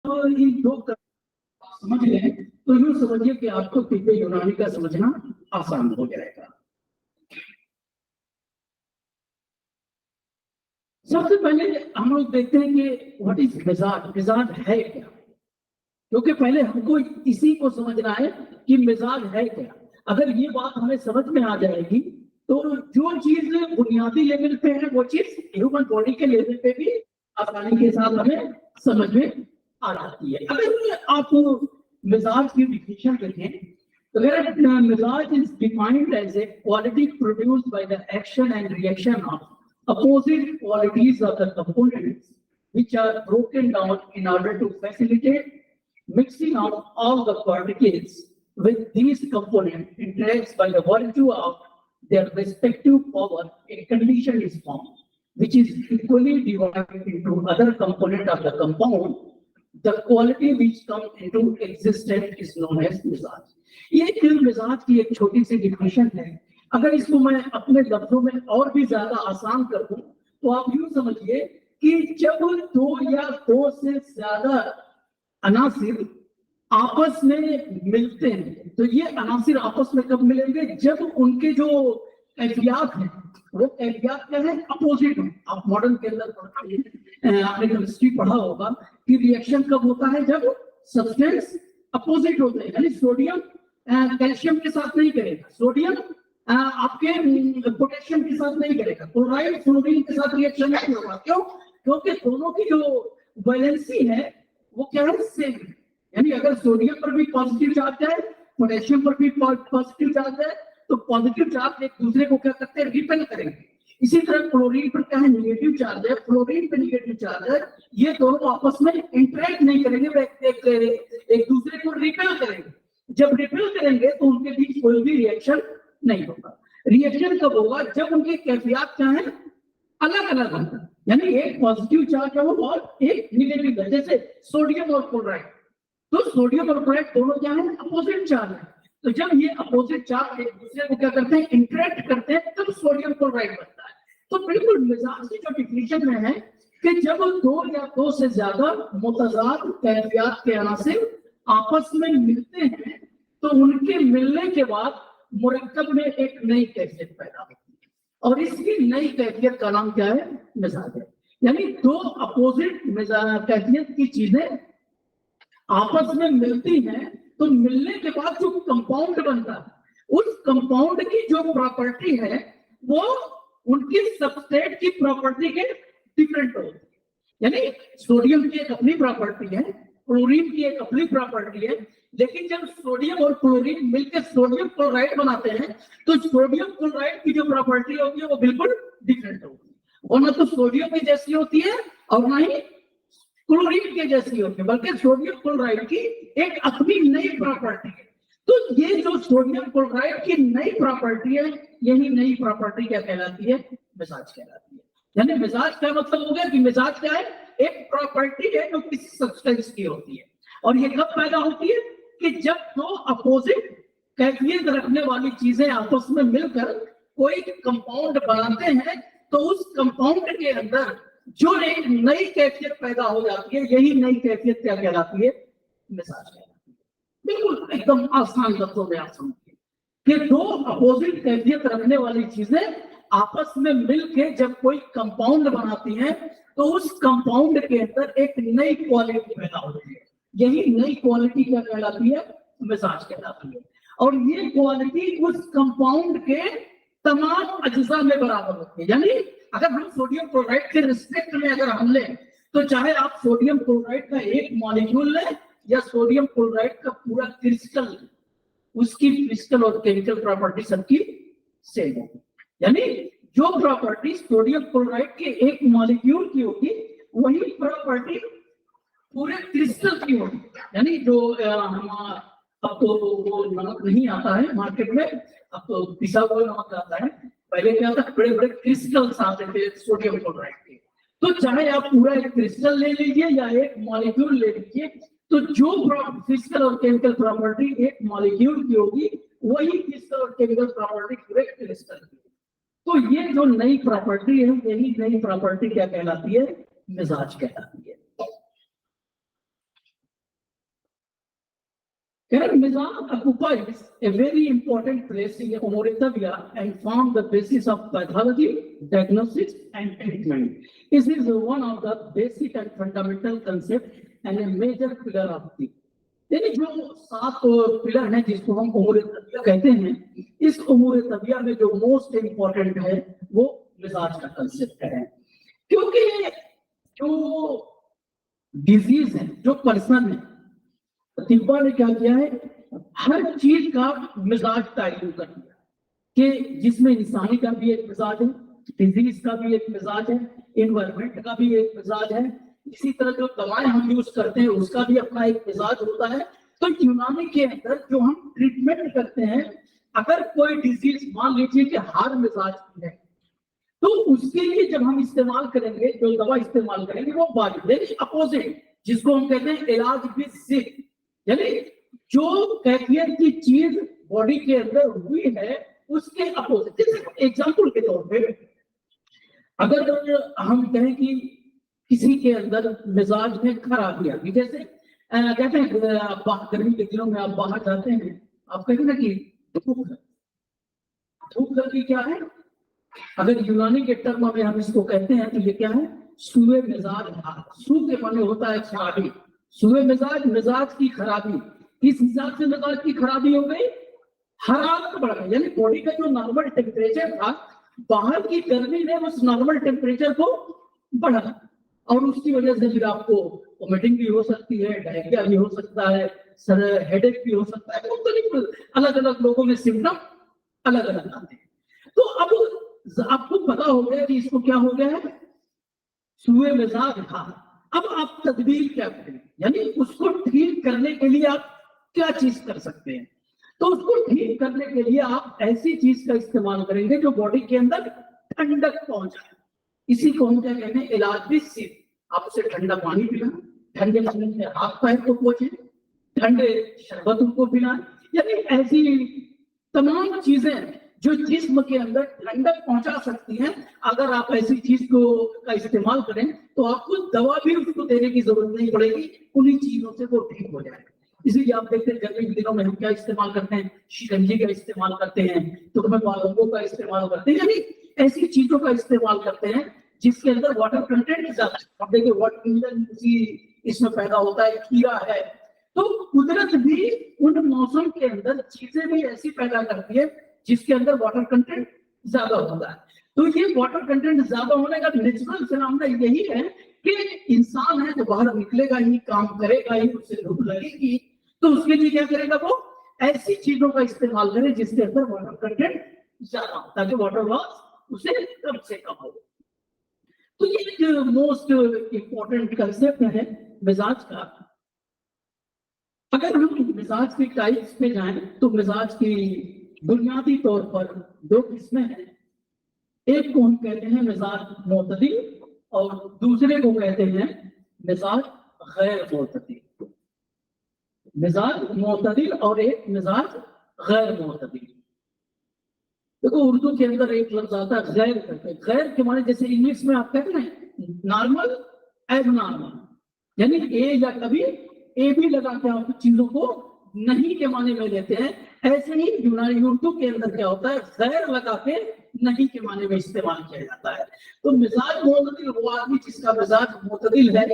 तो इन दो समझ लें तो यूं समझिए कि आपको तिब्बत यूनानी का समझना आसान हो जाएगा। सबसे पहले हम लोग देखते हैं कि व्हाट इज मिजाज, मिजाज है क्या, क्योंकि पहले हमको इसी को समझना है कि मिजाज है क्या। अगर ये बात हमें समझ में आ जाएगी तो जो चीज बुनियादी लेवल पे है वो चीज ह्यूमन बॉडी के लेवल पे भी आसानी के साथ हमें समझ में आ जाती है। अगर आप मिजाज की डिफिनेशन देखें तो अगर मिजाज is defined as a quality produced by the action and reaction of opposite qualities of the components which are broken down in order to facilitate mixing of all the particles with these components interacts by the virtue of their respective power. A condition is formed which is equally divided into other component of the compound. The quality which comes into existence is known as मिजाज। ये एक मिजाज की एक छोटी सी definition है। अगर इसको मैं अपने लफ्जों में और भी ज्यादा आसान कर दूं तो आप यूं समझिए कि जब दो या दो से ज्यादा अनासिर आपस में मिलते हैं तो ये अनासिर आपस में कब मिलेंगे, जब उनके जो कैफियत है वो कैफियत क्या है, अपोजिट है। आप मॉडर्न के अंदर आपने केमिस्ट्री पढ़ा होगा कि रिएक्शन कब होता है, जब सब्सटेंस अपोजिट होते हैं, यानी सोडियम कैल्शियम के साथ नहीं करेगा, सोडियम आपके पोटेशियम के साथ नहीं करेगा, क्लोराइड फ्लोरीन के साथ रिएक्शन नहीं होगा। क्यों? क्योंकि दोनों की जो वैलेंसी है वो क्या है, सेम है। यानी अगर सोडियम पर भी पॉजिटिव चार्ज है, पोटेशियम पर भी पॉजिटिव चार्ज है, तो पॉजिटिव चार्ज एक दूसरे को क्या करते हैं, रिपेल करेंगे। इसी तरह क्लोरीन पर क्या है, निगेटिव चार्ज है, फ्लोरीन पे निगेटिव चार्ज है, ये दोनों आपस में इंटरेक्ट नहीं करेंगे, वो एक दूसरे को रिपेल करेंगे। जब रिपेल करेंगे तो उनके बीच कोई भी रिएक्शन नहीं होगा। रिएक्शन कब होगा, जब उनकी कैफियत क्या है, अलग अलग होगा। यानी एक पॉजिटिव चार्ज है और एक निगेटिव है, जैसे सोडियम और क्लोराइड। तो सोडियम और क्लोराइड दोनों क्या है, अपोजिट चार्ज है। तो जब ये अपोजिट चार्ज एक दूसरे को क्या करते हैं, इंटरेक्ट करते हैं, तब सोडियम क्लोराइड बनता है। तो बिल्कुल मिजाज की जो डिफिनेशन में है कि जब दो या दो से ज्यादा मुतजाद कैफियत के अनासिर आपस में मिलते हैं तो उनके मिलने के बाद मुरक्कब में एक नई कैफियत पैदा होती है, और इसकी नई कैफियत का नाम क्या है, मिजाज है। यानी दो अपोजिट कैफियत की चीजें आपस में मिलती हैं तो मिलने के बाद जो कंपाउंड बनता है, उस कंपाउंड की जो प्रॉपर्टी है वो उनकी सबस्ट्रेट की प्रॉपर्टी के डिफरेंट होती है। यानी सोडियम की एक अपनी प्रॉपर्टी है, क्लोरीन की एक अपनी प्रॉपर्टी है, लेकिन जब सोडियम और क्लोरीन मिलकर सोडियम क्लोराइड बनाते हैं तो सोडियम क्लोराइड की जो प्रॉपर्टी होती है वो बिल्कुल डिफरेंट होती है। और ना तो सोडियम की जैसी होती है और ना ही क्लोरीन के जैसी होती है, बल्कि सोडियम क्लोराइड की एक अपनी नई प्रॉपर्टी है। तो ये जो सोडियम क्लोराइड की नई प्रॉपर्टी है, यही नई प्रॉपर्टी क्या कहलाती है, मिजाज कहलाती है। यानी मिजाज का मतलब हो गया कि मिजाज क्या है, एक प्रॉपर्टी है जो किसी सब्सटेंस की होती है। और ये कब पैदा होती है कि जब दो अपोजिट कैफियत रखने वाली चीजें आपस में मिलकर कोई कंपाउंड बनाते हैं तो उस कंपाउंड के अंदर जो एक नई कैफियत पैदा हो जाती है, यही नई कैफियत क्या कहलाती है, मिजाज कहलाती है। बिल्कुल एकदम आसान लफ्जों में आप समझिए कि दो अपोजिट कैफियत रखने वाली चीजें आपस में मिलकर जब कोई कंपाउंड बनाती हैं तो उस कंपाउंड के अंदर एक नई क्वालिटी पैदा होती है। यही नई क्वालिटी क्या कहलाती है, मिजाज कहलाती है। और ये क्वालिटी उस कंपाउंड के तमाम अज्जा में बराबर होती है। यानी अगर हम सोडियम क्लोराइड के रिस्पेक्ट में अगर हम लें तो चाहे आप सोडियम क्लोराइड का एक मॉलिक्यूल लें या सोडियम क्लोराइड का पूरा क्रिस्टल, उसकी फिजिकल और केमिकल प्रॉपर्टी सबकी सेम होगी। यानी जो प्रॉपर्टी सोडियम क्लोराइड के एक मॉलिक्यूल की होगी वही प्रॉपर्टी पूरे क्रिस्टल की होगी। यानी जो अब तो वो नमक नहीं आता है मार्केट में, अब तो पिसा हुआ नमक आता है। पहले क्या था, बड़े बड़े क्रिस्टल्स आते थे सोडियम क्लोराइड के। तो चाहे आप पूरा एक क्रिस्टल ले लीजिए या एक मॉलिक्यूल ले लीजिए, तो जो फिजिकल और केमिकल प्रॉपर्टी एक मॉलिक्यूल की होगी वही फिजिकल और केमिकल प्रॉपर्टी पूरे क्रिस्टल की। तो ये जो नई प्रॉपर्टी है, यही नई प्रॉपर्टी क्या कहलाती है, मिजाज कहलाती है। Mizaj occupies a very important place in Umur Tabia and form the basis of pathology, diagnosis, and treatment. This is one of the basic and fundamental concepts and a major pillar of the. यानी जो 7 pillar हैं जिसको हम उमूर तबिया कहते हैं, इस उमूर तबिया में जो मोस्ट इम्पोर्टेंट है वो मिजाज का कंसेप्ट है, क्योंकि जो डिजीज है, जो पर्सन है, तिब्बा ने क्या किया है, हर चीज का मिजाज तय कर दिया कि जिसमें इंसानी का भी एक मिजाज है, डिजीज का भी एक मिजाज है, एनवायरमेंट का भी एक मिजाज है, इसी तरह जो दवाएं हम यूज करते हैं उसका भी अपना एक मिजाज होता है। तो यूनानी के अंदर जो हम ट्रीटमेंट करते हैं, अगर कोई डिजीज मान लीजिए कि हर मिजाज की है, तो उसके लिए जब हम इस्तेमाल करेंगे, जो दवा इस्तेमाल करेंगे वो बाकी अपोजिट, जिसको हम कहते हैं इलाज विद सिक, यानी जो कैफियत की चीज बॉडी के अंदर हुई है उसके अपोजिट। जैसे एग्जाम्पल के तौर पे अगर हम कहें कि किसी के अंदर मिजाज में खराबी आ गई, जैसे कहते हैं गर्मी के दिनों में आप बाहर जाते हैं, आप कहते हैं ना कि धूप लगी, क्या है, अगर यूनानी के टर्म में हम इसको कहते हैं तो ये क्या है, सूए मिजाज। सू के माने होता है खराबी, सूए मिजाज, मिजाज की खराबी। किस हिसाब से मिजाज की खराबी हो गई, हरारत बढ़ गई, यानी बॉडी का जो नॉर्मल टेम्परेचर था, बाहर की गर्मी ने उस नॉर्मल टेम्परेचर को बढ़ा, और उसकी वजह से फिर आपको वोमिटिंग भी हो सकती है, डायरिया भी हो सकता है, सर हेडेक भी हो सकता है, तो अलग अलग लोगों में सिम्टम अलग अलग आते हैं। तो अब आपको पता हो गया कि इसको क्या हो गया है, सूए मिजाज था। अब आप तदबीर क्या करें, यानी उसको ठीक करने के लिए आप क्या चीज कर सकते हैं। तो उसको ठीक करने के लिए आप ऐसी चीज का इस्तेमाल करेंगे जो बॉडी के अंदर ठंडक पहुंचाए। इसी को हम क्या कहते हैं, इलाज भी सिर्फ आप उसे ठंडा पानी पिलाएं, ठंडे पानी में हाथ पैर को पोंछें, ठंडे शरबत उनको पिलाएं, यानी ऐसी तमाम चीजें जो जिस्म के अंदर ठंडक पहुंचा सकती हैं, अगर आप ऐसी चीज को का इस्तेमाल करें तो आपको दवा भी उसको देने की जरूरत नहीं पड़ेगी, उन्हीं चीजों से वो ठीक हो जाएगा। इसीलिए आप देखते हैं गर्मी के दिनों में हम क्या इस्तेमाल करते हैं, शिकंजी का इस्तेमाल करते हैं, तो हमें बालों का इस्तेमाल करते हैं, यानी ऐसी चीजों का इस्तेमाल करते हैं जिसके अंदर वाटर कंटेंट ज्यादा है। आप देखिए वाटर इसमें पैदा होता है, खीरा है, तो कुदरत भी उन मौसम के अंदर चीजें भी ऐसी पैदा करती है जिसके अंदर वाटर कंटेंट ज्यादा होता है। तो ये वाटर कंटेंट ज्यादा होने का नेचुरल फिनोमेना यही है कि इंसान है तो बाहर निकलेगा ही, काम करेगा ही, उससे भूख लगेगी, तो उसके लिए क्या करेगा, वो ऐसी चीजों का इस्तेमाल करे जिसके अंदर वाटर कंटेंट ज्यादा हो, ताकि वाटर लॉस उसे कम से कम हो। तो ये एक मोस्ट इंपॉर्टेंट कंसेप्ट है मिजाज का। अगर हम मिजाज की टाइप्स पे जाएं तो मिजाज की बुनियादी तौर पर 2 किस्में हैं। एक को हम कहते हैं मिजाज मोतदिल और दूसरे को कहते हैं मिजाज गैर मोतदिल। मिजाज मोतदिल और एक मिजाज गैर मोतदिल। देखो उर्दू के अंदर एक लफ्ज आता है गैर करके, गैर के माने जैसे इंग्लिश में आप कहते हैं नॉर्मल, एबनॉर्मल, यानी ए या कभी ए भी लगा के आप चीजों को नहीं के माने में लेते हैं, ऐसे ही यूनानी उर्दू के अंदर क्या होता है, गैर लगा के नहीं के माने में इस्तेमाल किया जाता है। तो मिजाज मोतदिल वो आदमी जिसका मिजाज मोतदिल है,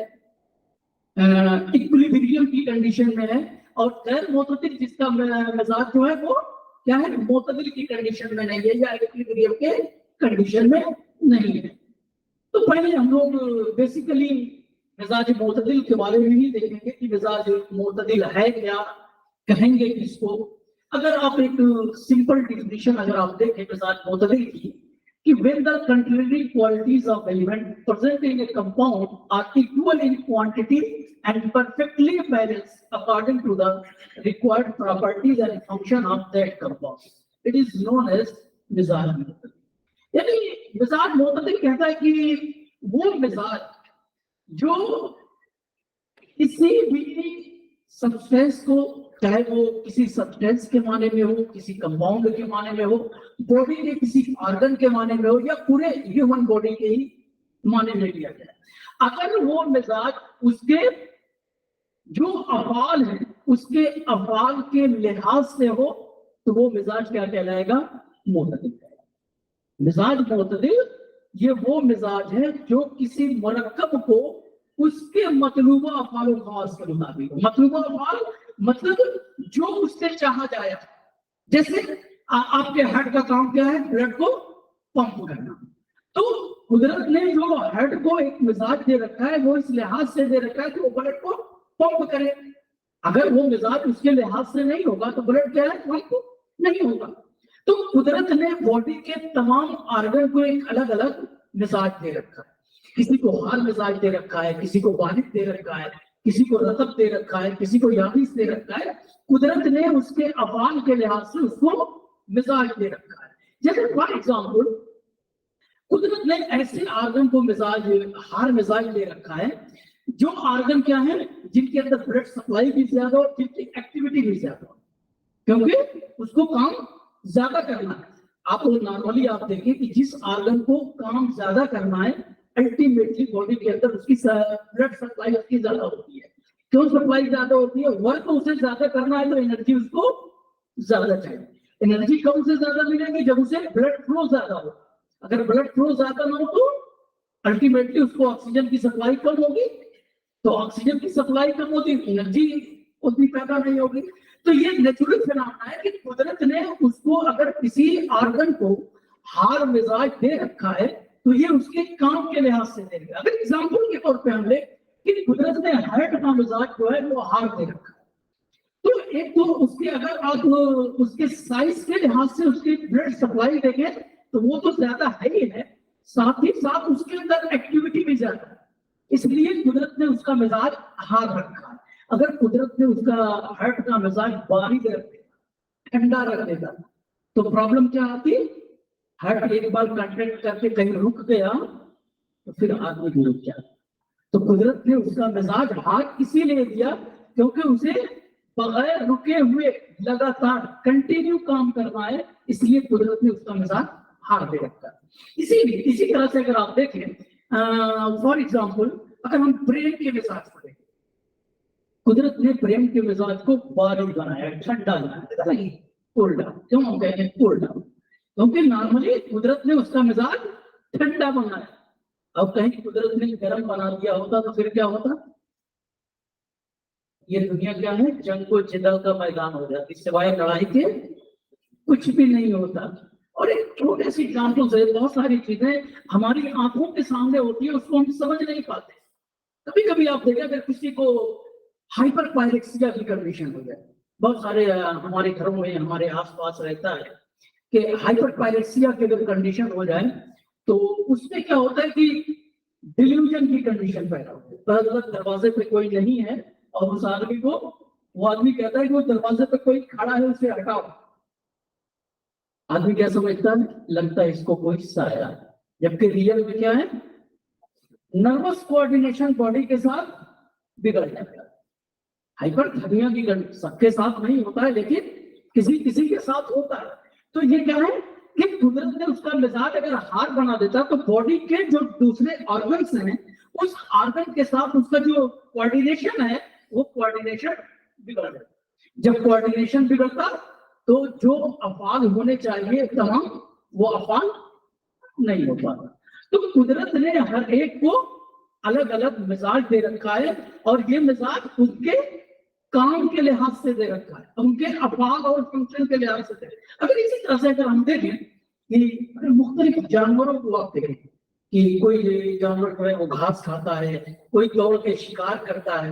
इक्विलिब्रियम की कंडीशन में है, और गैर मोतदिल जिसका मिजाज जो है वो क्या है, मोतदिल की कंडीशन में नहीं है या इक्विलिब्रियम के कंडीशन में नहीं है। तो पहले हम लोग बेसिकली मिजाज मोतदिल के बारे में ही देखेंगे कि मिजाज मोतदिल है क्या, कहेंगे किसको। अगर आप एक सिंपल डिफिनेशन अगर आप देखें मिजाज मोतदिल की, कि when the contrary qualities of element present in a compound are equal in quantity and perfectly balanced according to the required properties and function of that compound, it is known as मिजाज मोतदिल। यानी मिजाज मोतदिल कहता है कि वो मिजाज जो किसी भी सब्सटेंस को, चाहे वो किसी सब्सटेंस के माने में हो, किसी कंपाउंड के माने में हो, बॉडी के किसी ऑर्गन के माने में हो, या पूरे ह्यूमन बॉडी के ही माने में लिया जाए, अगर वो मिजाज उसके जो अफआल है उसके अफआल के लिहाज से हो तो वो मिजाज क्या कहलाएगा? मोतदिल। मिजाज मोतदिल ये वो मिजाज है जो किसी मरकब को उसके मतलूबा अफआल खास के मुताबिक, मतलूबा अफआल मतलब जो उससे चाहा जाए। जैसे आपके हार्ट का काम क्या है? ब्लड को पंप करना। तो कुदरत ने जो हार्ट को एक मिजाज दे रखा है वो इस लिहाज से दे रखा है कि वो ब्लड को पंप करे। अगर वो मिजाज उसके लिहाज से नहीं होगा तो ब्लड क्या है? पंप नहीं होगा। तो कुदरत ने बॉडी के तमाम ऑर्गन को एक अलग अलग मिजाज दे रखा है। किसी को हार मिजाज दे रखा है, किसी को बारिश दे रखा है, किसी को रतब दे रखा है, किसी को याबिस दे रखा है। कुदरत ने उसके अफआल के लिहाज से उसको मिजाज दे रखा है। जैसे फॉर एग्जाम्पल कुदरत ने ऐसे ऑर्गन को मिजाज, हार मिजाज दे रखा है जो ऑर्गन क्या है? जिनके अंदर ब्लड सप्लाई भी ज्यादा हो, जिनकी एक्टिविटी भी ज्यादा हो, क्योंकि उसको काम ज्यादा करना है। आप नॉर्मली आप देखें कि जिस ऑर्गन को काम ज्यादा करना है अल्टीमेटली बॉडी के अंदर उसकी ब्लड सप्लाई उसकी ज्यादा होती है। क्यों सप्लाई ज्यादा होती है? वर्क उसे ज्यादा करना है तो एनर्जी उसको ज्यादा चाहिए। एनर्जी कम से ज्यादा मिलेगी जब उसे ब्लड फ्लो ज्यादा हो। अगर ब्लड फ्लो ज्यादा ना हो तो अल्टीमेटली उसको ऑक्सीजन की सप्लाई कम होगी। तो ऑक्सीजन की सप्लाई कम होती, एनर्जी उतनी पैदा नहीं होगी। तो ये नेचुरल फिनोमेना है कि कुदरत ने उसको अगर किसी ऑर्गन को हार मिजाज दे रखा है तो ये उसके काम के लिहाज से दे रखा है। अगर एग्जाम्पल के तौर पे हम ले कि कुदरत ने हार्ट का मिजाज जो है वो हार दे रखा है, तो एक तो उसके अगर आप उसके साइज के लिहाज से उसकी ब्लड सप्लाई देखें तो वो तो ज्यादा है ही है, साथ ही साथ उसके अंदर एक्टिविटी भी ज्यादा है। इसलिए कुदरत ने उसका मिजाज हार रखा है। अगर कुदरत ने उसका हार्ट का मिजाज बारीक रख देता, ठंडा रख देता, तो प्रॉब्लम क्या आती? हार्ट एक बार कंट्रैक्ट करके कहीं रुक गया तो फिर आदमी भी रुक जाता। तो कुदरत ने उसका मिजाज हार इसीलिए दिया क्योंकि उसे बगैर रुके हुए लगातार कंटिन्यू काम करना है, इसलिए कुदरत ने उसका मिजाज हार दे रखा है। इसीलिए इसी तरह से अगर आप देखें फॉर एग्जाम्पल अगर हम प्रेम के मिजाज को देखें, कुदरत ने प्रेम के मिजाज को बारिश बनाया, ठंडा बनाया, कूल डाउन। क्यों हम कहते हैं कूल डाउन? क्योंकि नॉर्मली कुदरत ने उसका मिजाज ठंडा बनाया। अब कहीं कुदरत ने गर्म बना दिया होता तो फिर क्या होता? ये दुनिया क्या है? जंग को जिदल का मैदान हो जाती, सिवाय लड़ाई के कुछ भी नहीं होता। और एक छोटे से एग्जाम्पल से बहुत सारी चीजें हमारी आंखों के सामने होती है, उसको हम समझ नहीं पाते। कभी कभी आप देखें अगर किसी को हाइपर पायरेक्सिया की कंडीशन हो जाए, बहुत सारे हमारे घरों में हमारे आसपास रहता है कि हाइपर पायरेक्सिया की अगर कंडीशन हो जाए तो उसमें क्या होता है कि डिल्यूजन की कंडीशन पैदा होती है। दरवाजे पे कोई नहीं है और उस आदमी को, वो आदमी कहता है कि वो दरवाजे पे कोई खड़ा है उसे हटाओ। आदमी क्या समझता है? लगता है इसको कोई साया, जबकि रियल में क्या है? नर्वस कोऑर्डिनेशन बॉडी के साथ बिगड़ जाता है। हाइपरथर्मिया की सबके साथ नहीं होता है लेकिन किसी किसी के साथ होता है। तो ये क्या है कि कुदरत ने उसका मिजाज अगर हार बना देता तो बॉडी के जो दूसरे ऑर्गन्स हैं उस ऑर्गन के साथ उसका जो कोऑर्डिनेशन है वो कोऑर्डिनेशन बिगड़ जाता। जब कोऑर्डिनेशन बिगड़ता तो जो अफआल होने चाहिए तमाम वो अफआल नहीं हो पाता। तो कुदरत ने हर एक को अलग अलग मिजाज दे रखा है और ये मिजाज उनके काम के लिहाज से दे रखा है, उनके अफआल और फंक्शन के लिहाज से दे रखा है। अगर इसी तरह से अगर हम देखें कि मुख्तलिफ जानवरों को आप देखें कि कोई जानवर जो है वो घास खाता है, कोई दौड़ के शिकार करता है,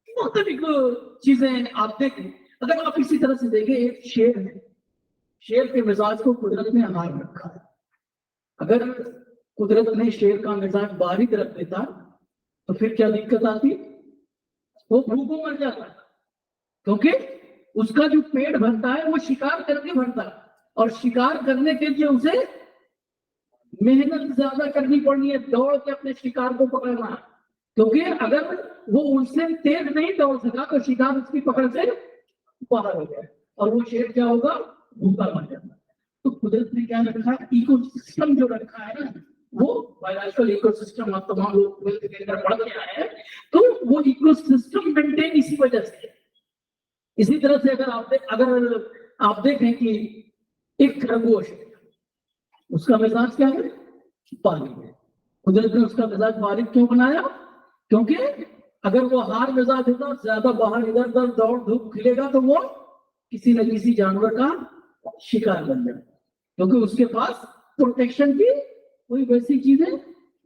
मुख्तलिफ चीजें आप देखें। अगर आप इसी तरह से देखें एक शेर है, शेर के मिजाज को कुदरत ने हार रखा है। अगर कुदरत ने शेर का मिजाज बारीक रख देता तो फिर क्या दिक्कत आती? वो भूखों मर जाता है, क्योंकि उसका जो पेट भरता है वो शिकार करके भरता है और शिकार करने के लिए उसे मेहनत ज्यादा करनी पड़नी है, दौड़ के अपने शिकार को पकड़ना है। क्योंकि अगर वो उससे तेज नहीं दौड़ सका तो शिकार उसकी पकड़ से बाहर हो गया और वो शेर क्या होगा? भूखा मर जाता। तो कुदरत ने क्या रखा है? इकोसिस्टम जो रखा है ना, वो बायोलॉजिकल इकोसिस्टम आप तमाम लोग के अंदर पढ़ के आए हैं। तो वो इकोसिस्टम मेंटेन इसी वजह से, इसी तरह से अगर आप देखें कि एक खरगोश है, उसका मिजाज क्या है? बारिक है। कुदरत ने उसका मिजाज बारिक क्यों बनाया? क्योंकि अगर वो हार मिजाज होता, ज्यादा बाहर इधर उधर दौड़ धूप खिलेगा तो वो किसी न किसी जानवर का शिकार बन जाए, क्योंकि उसके पास प्रोटेक्शन की कोई वैसी चीजें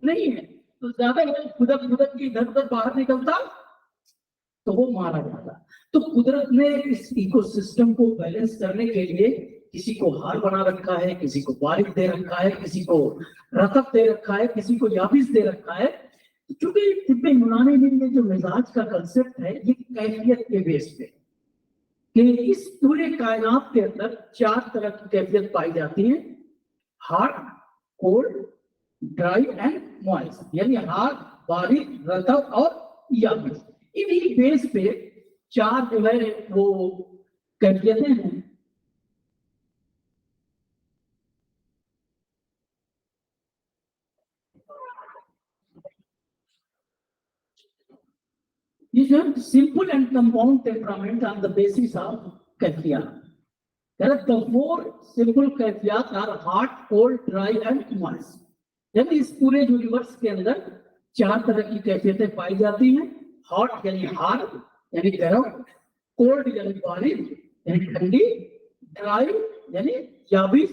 नहीं है। तो ज्यादा खुदक खुदक के इधर उधर बाहर निकलता तो वो मारा जाता। तो कुदरत ने इस इकोसिस्टम को बैलेंस करने के लिए किसी को हार बना रखा है, किसी को बारिक दे रखा है, किसी को रतब दे रखा है, किसी को याबिस दे रखा है। क्योंकि तिब्बत यूनानी में जो मिजाज का कंसेप्ट है, ये कैफियत के बेस पे कि इस पूरे कायनात के अंदर 4 तरह की कैफियत पाई जाती है: hard, cold, dry and moist. यानी हार्ड, बारिक, रतब और याबिस। इन्हीं बेस पे 4 जो है वो कैफियतें हैं। These are simple and compound temperament on the basis of kafiyat. There are the 4 simple kafiyat are hot, cold, dry and moist. यानी इस पूरे यूनिवर्स के अंदर 4 तरह की कैफियतें पाई जाती हैं: हॉट यानी हार यानी गर्म, कोल्ड यानी बारिश यानी ठंडी, ड्राई यानी याबिस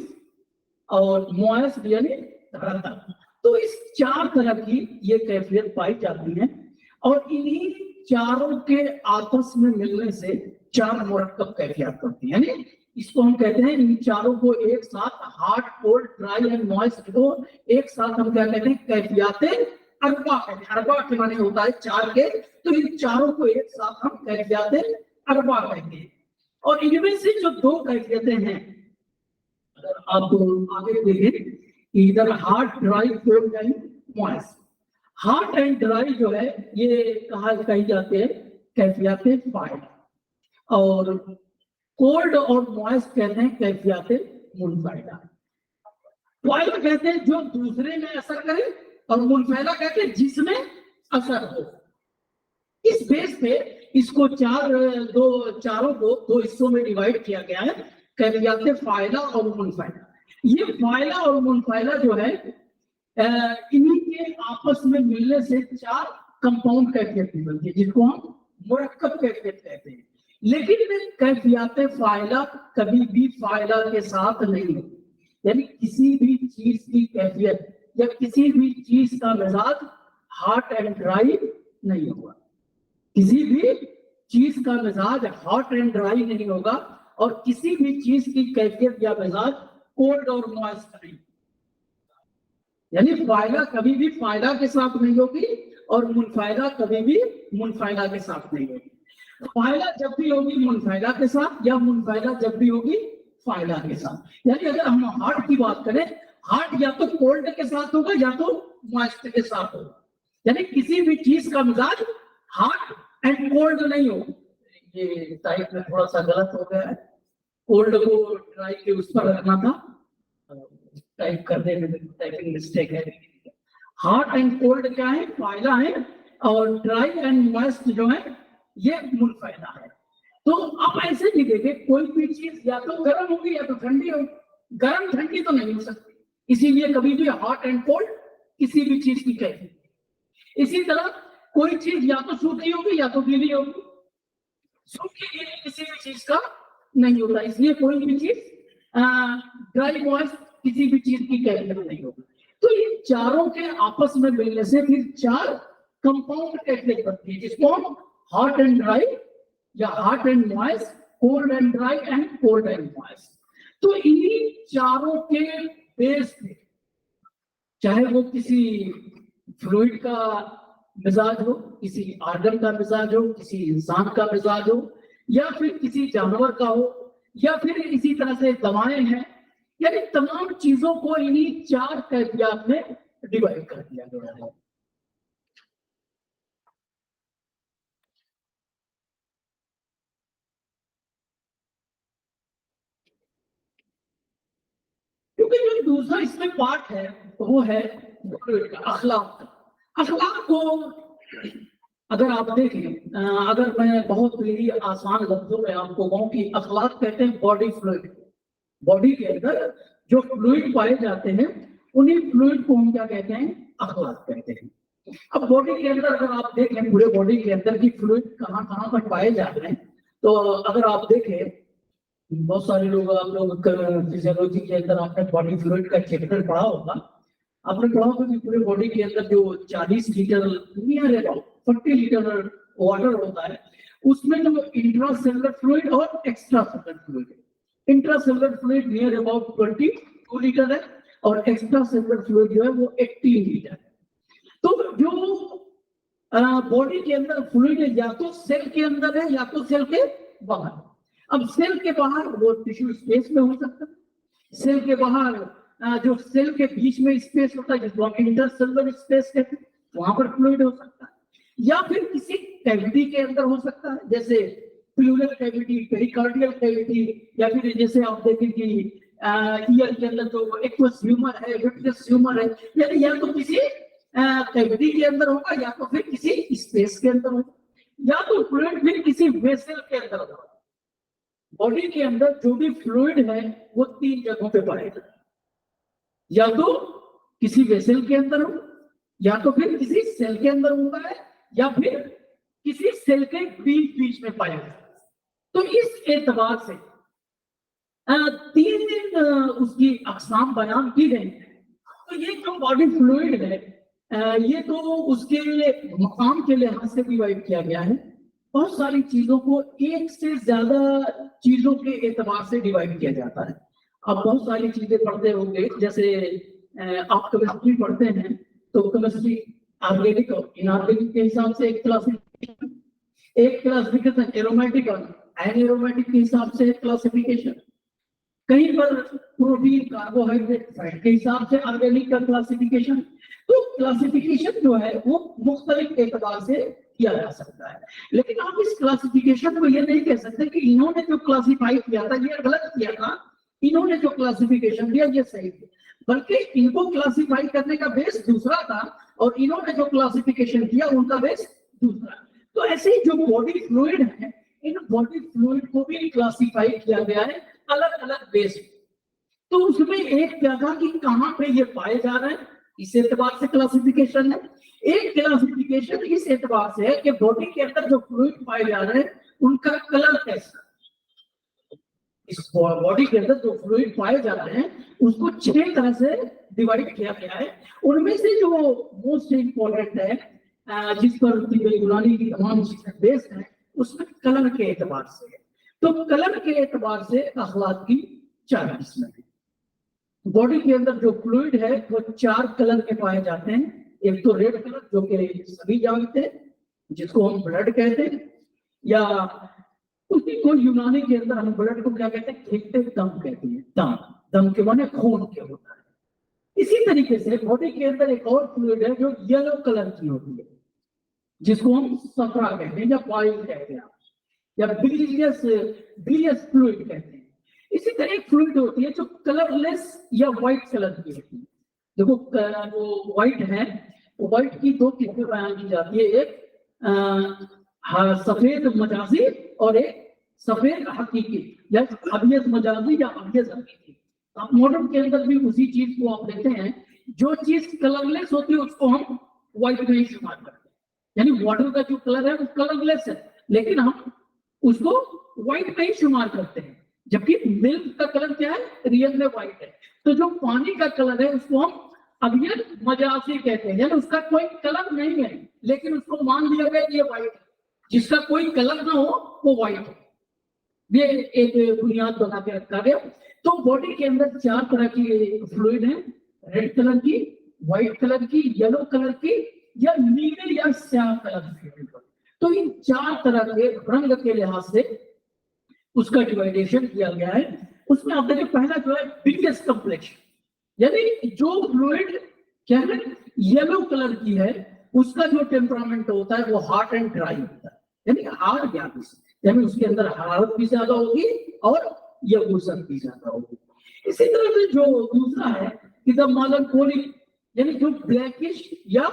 और मॉइस्ट यानी रतब। तो इस 4 तरह की ये कैफियत पाई जाती है और इन्हीं चारों के आपस में मिलने से 4 मुरक्कब कैफियत बनती है। यानी इसको हम कहते हैं, इन चारों को एक साथ, hot, cold, dry and moist को एक साथ हम क्या कहते हैं? कैफियतें अरबा कहते हैं। अरबा के माने होता है 4 के, तो इन चारों को एक साथ हम कैफियतें अरबा कहते हैं। और इनमें से जो 2 कैफियतें हैं, अगर आप आगे देखें, इधर हॉट, ड्राई, कोल्ड यानी मॉइस्ट। हॉट एंड ड्राई जो है ये कही जाते हैं कैफियतें फाइल, और कोल्ड और मॉइस्ट कहते हैं कैफियतें मुनफैला। फाइल कहते हैं जो दूसरे में असर करे, और मुनफैला कहते हैं जिसमें असर हो। इस बेस पे इसको चारों को 2 हिस्सों में डिवाइड किया गया है, कैफियतें फाइला और मुनफैला। ये फाइला और मुनफैला जो है इन्हीं के आपस में मिलने से 4 कंपाउंड कैफियत बनती है, जिसको हम मुरक्कब कैफियत कहते हैं। लेकिन कैफियत फाइला कभी भी फाइला के साथ नहीं होती। यानी किसी भी चीज की कैफियत या किसी भी चीज का मिजाज हॉट एंड ड्राई नहीं होगा। किसी भी चीज का मिजाज हॉट एंड ड्राई नहीं होगा, और किसी भी चीज की कैफियत या मिजाज कोल्ड और मॉइस्ट नहीं। यानी फायदा कभी भी फायदा के साथ नहीं होगी, और मुनफायदा कभी भी मुनफायदा के साथ नहीं होगी। फायदा जब भी होगी मुनफायदा के साथ, या मुनफायदा जब भी होगी फायदा के साथ। यानी अगर हम हार्ट की बात करें, हार्ट या तो कोल्ड के साथ होगा या तो मॉइस्ट के साथ होगा। यानी किसी भी चीज का मिजाज हार्ट एंड कोल्ड नहीं होगा। ये टाइप में थोड़ा सा गलत हो गया है, कोल्ड को ड्राई के उस पर रखना था, टाइप करने में टाइपिंग मिस्टेक है। हॉट एंड कोल्ड क्या है? फायदा है, और ड्राई एंड मॉइस्ट जो है ये मुनफायदा है। तो आप ऐसे भी देखें, कोई भी चीज या तो गर्म होगी या तो ठंडी होगी। गर्म ठंडी तो नहीं हो सकती, इसीलिए कभी भी हॉट एंड कोल्ड किसी भी चीज की कहती। इसी तरह कोई चीज या तो सूखी होगी या तो गीली होगी। सूखी गीली किसी भी चीज का नहीं होता, इसलिए कोई भी चीज ड्राई मॉइस्ट किसी भी चीज की कैफियत नहीं होगी। तो इन चारों के आपस में मिलने से फिर 4 कंपाउंड कैफियत बनती है, जिसको हम हॉट एंड ड्राई या hot and moist, cold and dry and cold and moist. तो इन्हीं चारों के बेस पे, चाहे वो किसी फ्लूइड का मिजाज हो, किसी आर्गन का मिजाज हो, किसी इंसान का मिजाज हो, या फिर किसी जानवर का हो, या फिर इसी तरह से दवाएं हैं, यानी तमाम चीजों को इन्हीं 4 कैफियत में डिवाइड कर दिया गया है। क्योंकि जो दूसरा इसमें पार्ट है वो है अखलाक। अखलाक को अगर आप देखें, अगर मैं बहुत ही आसान लफ्जों में आपको कहूं कि अखलाक कहते हैं बॉडी फ्लूइड। बॉडी के अंदर जो फ्लूइड पाए जाते हैं उन्हीं फ्लूइड को हम क्या कहते हैं, अखलाक कहते हैं। अब बॉडी के अंदर अगर आप देखें पूरे बॉडी के अंदर की फ्लूइड कहाँ कहाँ पर पाए जाते हैं, तो अगर आप देखें बहुत सारे लोग, आप लोग फिजियोलॉजी के अंदर आपने बॉडी फ्लूइड का चैप्टर पढ़ा होगा। आपने पढ़ा होगा कि पूरे बॉडी के अंदर जो 40 litre near about 40 litre water होता है, उसमें जो इंट्रासेलुलर फ्लूइड और एक्स्ट्रा सेलुलर फ्लूइड है। Intracellular fluid near about 22 litre है और एक्स्ट्रा सेलुलर फ्लूइड जो है वो 18 लीटर है। तो जो बॉडी के अंदर फ्लूइड है या तो सेल के अंदर है या तो सेल के बाहर। अब सेल के बाहर वो टिश्यू स्पेस में हो सकता है, सेल के बाहर जो सेल के बीच में स्पेस होता है जिसको हम इंटरसेलुलर स्पेस कहते हैं, वहां पर फ्लूइड हो सकता है, या फिर किसी कैविटी के अंदर हो सकता है, जैसे प्लूरल कैविटी, पेरिकार्डियल कैविटी, या फिर जैसे आप देखें कि ईयर के अंदर जो एक्वस ह्यूमर है, विट्रियस ह्यूमर है, यानी या तो किसी कैविटी के अंदर होगा या तो फिर किसी स्पेस के अंदर होगा, या तो फ्लूइड फिर किसी वेसल के अंदर होगा। बॉडी के अंदर जो भी फ्लूइड है वो 3 जगहों पे पाएगा, या तो किसी वेसल के अंदर हो, या तो फिर किसी सेल के अंदर होता है, या फिर किसी सेल के बीच बीच में पाएगा। तो इस एतबार से 3 उसकी अकसाम बयान की गई है। तो ये जो बॉडी फ्लूइड है ये तो उसके मकाम के लिहाज से डिवाइड किया गया है। बहुत सारी चीजों को एक से ज्यादा चीजों के एतबार से डिवाइड किया जाता है। आप बहुत सारी चीजें पढ़ते होंगे, जैसे आप केमिस्ट्री पढ़ते हैं तो केमिस्ट्री ऑर्गेनिक और इनऑर्गेनिक के हिसाब से एक क्लासिफिकेशन, एरोमेटिक और एनएरोमेटिक के हिसाब से एक क्लासिफिकेशन, कहीं पर प्रोटीन, कार्बोहाइड्रेट, फैट के हिसाब से ऑर्गेनिक का क्लासिफिकेशन। तो क्लासिफिकेशन जो है वो मुख्तलिफ एतबार से किया जा सकता है, लेकिन आप इस क्लासिफिकेशन को ये नहीं कह सकते कि इन्होंने जो क्लासिफाई किया था ये गलत किया था, इन्होंने जो क्लासिफिकेशन दिया ये सही था, बल्कि इनको क्लासिफाई करने का बेस दूसरा था और इन्होंने जो क्लासिफिकेशन किया उनका बेस दूसरा। तो ऐसे ही जो बॉडी फ्लूइड है, इन बॉडी फ्लूइड को भी क्लासिफाई किया गया है अलग अलग बेस। तो उसमें एक क्या था कि कहां पे ये पाए जा रहे हैं, इस एतबार से क्लासिफिकेशन है। एक क्लासिफिकेशन इस एतबार से है कि बॉडी के अंदर जो फ्लूइड पाए जा रहे हैं उनका कलर कैसा। इस बॉडी के अंदर जो फ्लूइड पाए जा रहे हैं उसको 6 तरह से डिवाइड किया गया है। उनमें से जो मोस्ट इंपॉर्टेंट है, जिस पर यूनानी की तमाम चीजें बेस्ड है, उसमें कलर के एतबार से है। तो कलर के एतबार से अखलाक की 4 किस्में हैं। बॉडी के अंदर जो फ्लूइड है वो 4 कलर के पाए जाते हैं। एक तो रेड कलर जो कि सभी जानते हैं, जिसको हम ब्लड कहते हैं, या उसी को यूनानी के अंदर हम ब्लड को क्या कहते हैं, खेलते दम कहते हैं। दम, दम के माने खून के होता है। इसी तरीके से बॉडी के अंदर एक और फ्लूइड है जो येलो कलर की होती है, जिसको हम सफरा कहते हैं या पाइल कहते हैं, या बिलियस फ्लूइड कहते हैं। इसी तरह एक फ्लूइड होती है जो कलरलेस या व्हाइट कलर की होती है। देखो वो व्हाइट है, व्हाइट की 2 किस्में बयान की जाती है, एक सफेद मजाजी और एक सफेद हकीकी, या अबियत मजाजी या अबियत हकीकी। आप मॉडर्न के अंदर भी उसी चीज को आप देखते हैं, जो चीज कलरलेस होती है उसको हम व्हाइट में ही शुमार करते हैं, यानी वाटर का जो कलर है वो कलरलेस है लेकिन हम उसको व्हाइट में ही शुमार करते हैं, जबकि मिल्क का कलर क्या है, रियल में व्हाइट है। तो जो पानी का कलर है उसको हम अबियत मजाजी कहते हैं, यानी उसका कोई कलर नहीं है लेकिन उसको मान लिया गया ये व्हाइट है। जिसका कोई कलर ना हो वो व्हाइट है, ये एक बुनियाद बना के रखा गया। तो बॉडी के अंदर 4 तरह की फ्लूइड है, रेड कलर की, व्हाइट कलर की, येलो कलर की, या नीले या स्याह कलर की। तो इन 4 तरह के रंग के लिहाज से उसका डिवाइडेशन किया गया है। उसमें आप देखिए पहला जो है बिगेस्ट कॉम्प्लेक्शन, यानी जो फ्लूइड क्या है येलो कलर की है उसका जो टेम्परामेंट होता है वो हॉट एंड ड्राई होता है, यानी हार्ड गैस, यानी उसके अंदर हरारत भी ज्यादा होगी और ये ऊर्जा भी ज्यादा होगी। इसी तरह से जो दूसरा है कि द मेलांकोलिक, यानी जो ब्लैकिश या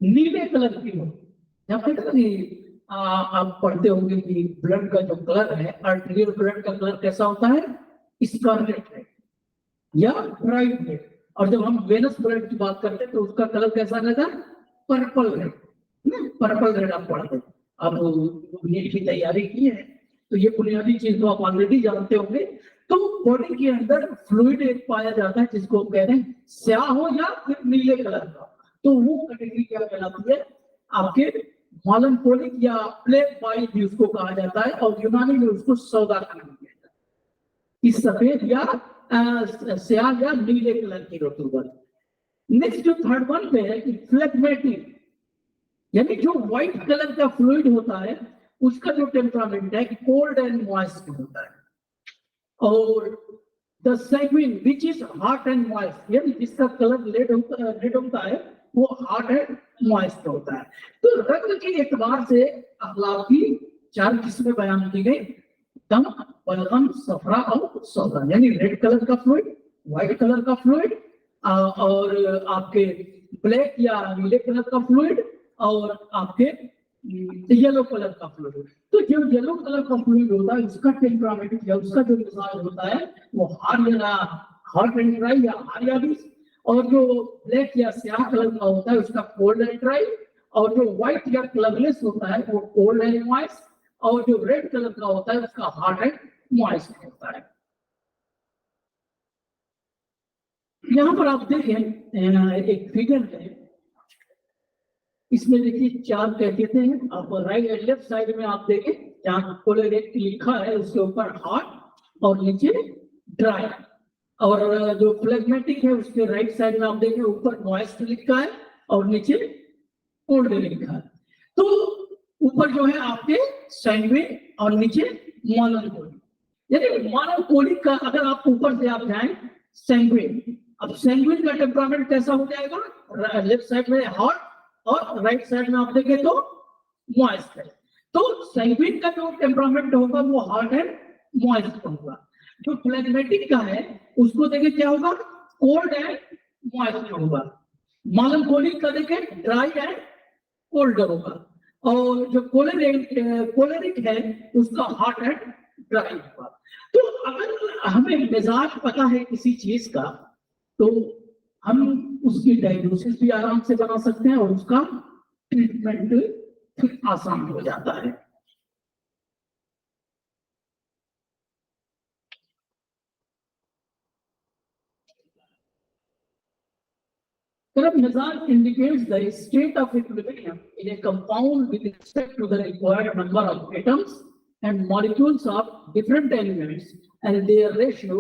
नीले कलर की हो, यहाँ पर कि आप पढ़ते होंगे कि ब्लड का जो कलर है, आर्टेरियल ब्लड का कलर कैसा होता है, स्कारलेट रेड या ब्राइट रेड, और जब हम वेनस ब्लड की बात करते हैं तो उसका कलर कैसा रहेगा, पर्पल रेड। पर्पल रेड आप पढ़ते हैं, अब नीट की तैयारी की है तो ये बुनियादी चीज तो आप ऑलरेडी जानते होंगे। तो बॉडी के अंदर फ्लूइड एक पाया जाता है जिसको हम कहते हैं स्याह हो या फिर नीले कलर का, तो वो कैटेगरी क्या कहलाती है आपके मेलांकोलिक या प्लेग बाइल भी उसको कहा जाता है, और यूनानी में उसको सौदा कहते हैं। इस सफेद या स्याह या नीले कलर की रतुबत। नेक्स्ट जो थर्ड वन पे है कि फ्लेग्मेटिक, यानी जो व्हाइट कलर का फ्लूइड होता है उसका जो टेम्परामेंट है कोल्ड एंड मॉइस्ट होता है, और the sanguine which is hot and moist, यानी जिसका कलर रेड होता है वो हॉट एंड मॉइस्ट होता है। तो रंग के एतबार से अखलाक की 4 किस्में बयान की गई, दम, बलगम, सफरा और सौदा, यानी रेड कलर का फ्लूइड, व्हाइट कलर का फ्लूइड, और आपके ब्लैक या नीले कलर का फ्लूइड, और आपके येलो कलर का फ्लूइड। तो जो येलो कलर का फ्लूइड होता है उसका टेम्परामेंट या उसका जो मिजाज होता है वो हॉट एंड ड्राई या हार याबिस, और जो ब्लैक या स्याह कलर का होता है उसका कोल्ड एंड ड्राई, और जो व्हाइट या कलरलेस होता है वो कोल्ड एंड मॉइस्ट, और जो रेड कलर का होता है उसका हॉट एंड मॉइस्ट होता है। यहाँ पर आप देखें एक फिगर है, इसमें देखिए 4 कैफियतें हैं। आप राइट लेफ्ट साइड में आप देखें जहाँ कोलेरेट लिखा है उसके ऊपर हॉट और नीचे ड्राई, और जो फ्लेग्मेटिक है उसके राइट साइड में आप देखें ऊपर मॉइस्ट लिखा है और नीचे कोल्ड लिखा है। तो ऊपर जो है आपके सैंग्विन और नीचे मेलांकोलिक, यानी मेलांकोलिक का अगर आप ऊपर से आप जाएं सैंग्विन, अब सैंग्विन का टेम्परामेंट कैसा हो जाएगा, लेफ्ट साइड में हॉट और राइट साइड में आप देखें तो मॉइस्ट है। तो सैंग्विन का जो टेम्परामेंट होगा वो हॉट एंड मॉइस्ट होगा। जो फ्लेग्मेटिक का है उसको देखें क्या होगा, कोल्ड एंड मॉइस्ट होगा। मेलांकोलिक का देखें ड्राई एंड कोल्ड होगा, और जो कोलेरिक है उसका हॉट एंड ड्राई होगा। तो अगर हमें मिजाज पता है किसी चीज का तो हम उसकी डायग्नोसिस भी आराम से बना सकते हैं और उसका ट्रीटमेंट फिर आसान हो जाता है। Misal indicates the state of equilibrium in a compound with respect to the required number of atoms and molecules of different elements and their ratio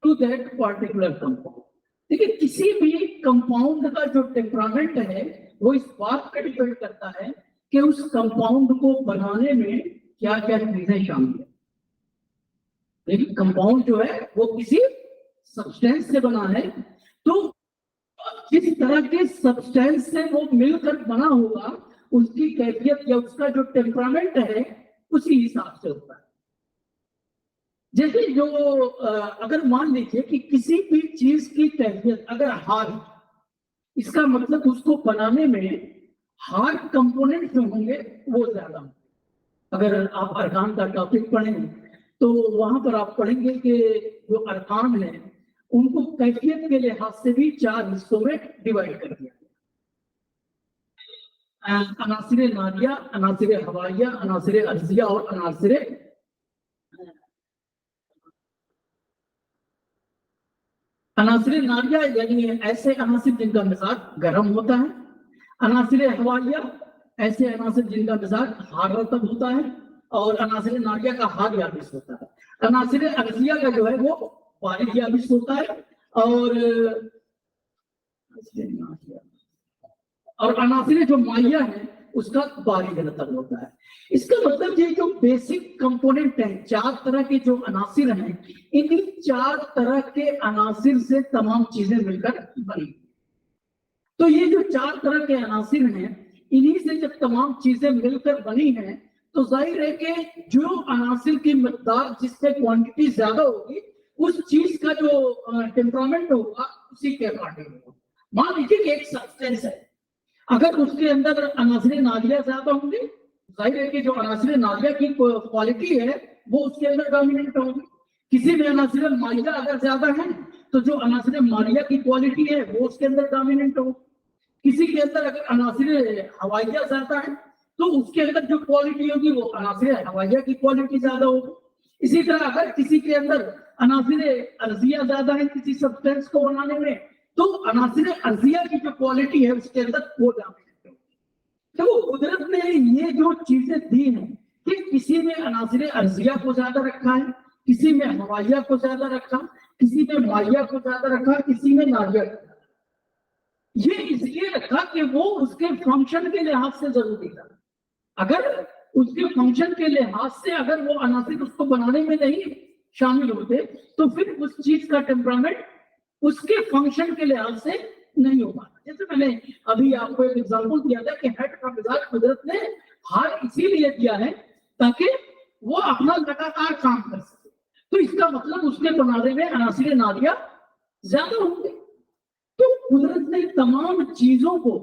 to that particular compound. देखिए किसी भी कंपाउंड का जो टेम्परामेंट है वो इस बात पर डिपेंड करता है कि उस कंपाउंड को बनाने में क्या क्या चीजें शामिल है। लेकिन कंपाउंड जो है वो किसी सब्सटेंस से बना है, तो जिस तरह के सब्सटेंस से वो मिलकर बना होगा उसकी कैफियत या उसका जो टेम्परामेंट है उसी हिसाब से होता है। जैसे जो अगर मान लीजिए कि किसी भी चीज की कैफियत अगर हार्ड, इसका मतलब उसको बनाने में हार्ड कंपोनेंट जो होंगे वो ज्यादा होंगे। अगर आप अरकान का टॉपिक पढ़ेंगे तो वहां पर आप पढ़ेंगे कि जो अरकान है उनको कैफियत के लिहाज से भी 4 हिस्सों में डिवाइड कर दिया गया, अनासिर नादिया, अनासिर हवाइया, अनासिर अर्जिया और अनासिर नादिया, यानी ऐसे अनासिर जिनका मिजाज गर्म होता है। अनासिर हवाइया ऐसे अनासिर जिनका मिजाज हारतब होता है, और अनासिर नादिया का हार याबिस होता है। अनासिर अर्जिया का जो है वो बारिक याबिस होता है, और अनासिर जो माइया है उसका बारिक रतब होता है। इसका मतलब ये जो बेसिक कंपोनेंट है 4 तरह के जो अनासिर हैं, इन्हीं 4 तरह के अनासिर से तमाम चीजें मिलकर बनी। तो ये जो 4 तरह के अनासिर हैं इन्हीं से जब तमाम चीजें मिलकर बनी हैं तो जाहिर है कि जो अनासिर की मिकदार जिससे क्वांटिटी ज्यादा होगी उस चीज का जो टेम्परामेंट होगा उसी के अकॉर्डिंग होगा। मान लीजिए कि एक सब्सटेंस है, अगर उसके अंदर अनासरे नादिया ज्यादा होंगे, जाहिर है कि जो अनासरे नादिया की क्वालिटी है वो उसके अंदर डोमिनेट होगी। किसी में अनासरे मालिया अगर ज्यादा है तो जो अनासरे मालिया की क्वालिटी है वो उसके अंदर डोमिनेट होगी। किसी के अंदर अगर अनासरे हवाइया ज्यादा है तो उसके अंदर जो क्वालिटी होगी वो अनासरे हवाइया की क्वालिटी ज्यादा होगी। इसी तरह अगर किसी के अंदर अनासरे अर्जिया ज्यादा है किसी सब्सटेंस को बनाने में, तो अनासरे अर्जिया की जो क्वालिटी है उसके अंदर वो डोमिनेट होगी। तो कुदरत ने ये जो चीजें दी हैं कि किसी में अनासरे अर्जिया को ज्यादा रखा है, किसी में हवाइया को ज्यादा रखा, किसी में माइया को ज्यादा रखा, किसी में नारिया को। ये इसलिए रखा कि वो उसके फंक्शन के लिहाज से जरूरी था। अगर उसके फंक्शन के लिहाज से अगर वो अनासिर उसको बनाने में नहीं शामिल होते तो फिर उस चीज का टेम्परामेंट उसके फंक्शन के लिहाज से नहीं हो पाता। जैसे मैंने अभी आपको एक एग्जांपल दिया था कि हेड का मिजाज कुदरत ने हार इसीलिए दिया है ताकि वो अपना लगातार काम कर सके। तो इसका मतलब उसके बनाने में अनासिर नादिया ज्यादा होंगे। तो कुदरत ने तमाम चीजों को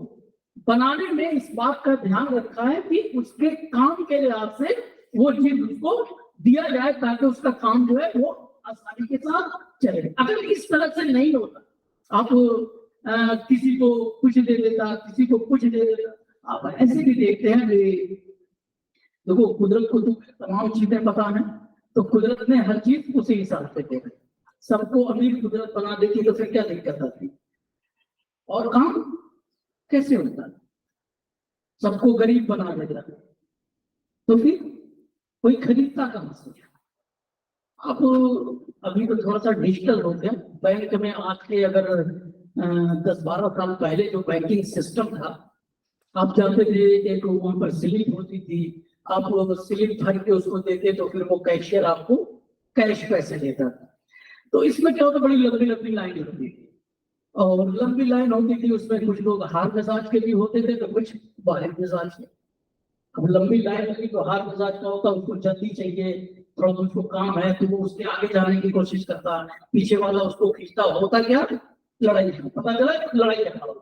बनाने में इस बात का ध्यान रखा है कि उसके काम के लिहाज से वो चीज उसको दिया जाए ताकि उसका काम जो है वो आसानी के साथ चले। अगर इस तरह से नहीं होता, आप किसी को कुछ दे देता, किसी को कुछ दे देता, आप ऐसे भी देखते हैं। देखो कुदरत को तो तमाम चीजें पता है, तो कुदरत ने हर चीज उसी हिसाब से दे दी। सबको अमीर कुदरत बना देती तो फिर क्या दिक्कत आती और काम कैसे होता? सबको गरीब बना देता तो फिर कोई खरीदता कहां से? अब अभी तो थोड़ा सा डिजिटल हो गया। बैंक में आज के अगर 10-12 साल पहले जो बैंकिंग सिस्टम था, आप जाते थे एक वहां पर स्लिप होती थी, आप वो स्लिप भर के उसको देते तो फिर वो कैशियर आपको कैश पैसे देता था। तो इसमें क्या होता, बड़ी लंबी लंबी लाइन होती थी और लंबी लाइन होती थी, उसमें कुछ लोग हार मिजाज के भी होते थे तो कुछ बारिश मिजाज के। अब लंबी लाइन लगी तो हार मिजाज का होता, उसको जल्दी चाहिए, थोड़ा उसको काम है तो वो उसके आगे जाने की कोशिश करता, पीछे वाला उसको खींचता, होता क्या लड़ाई, पता चला लड़ाई रखा।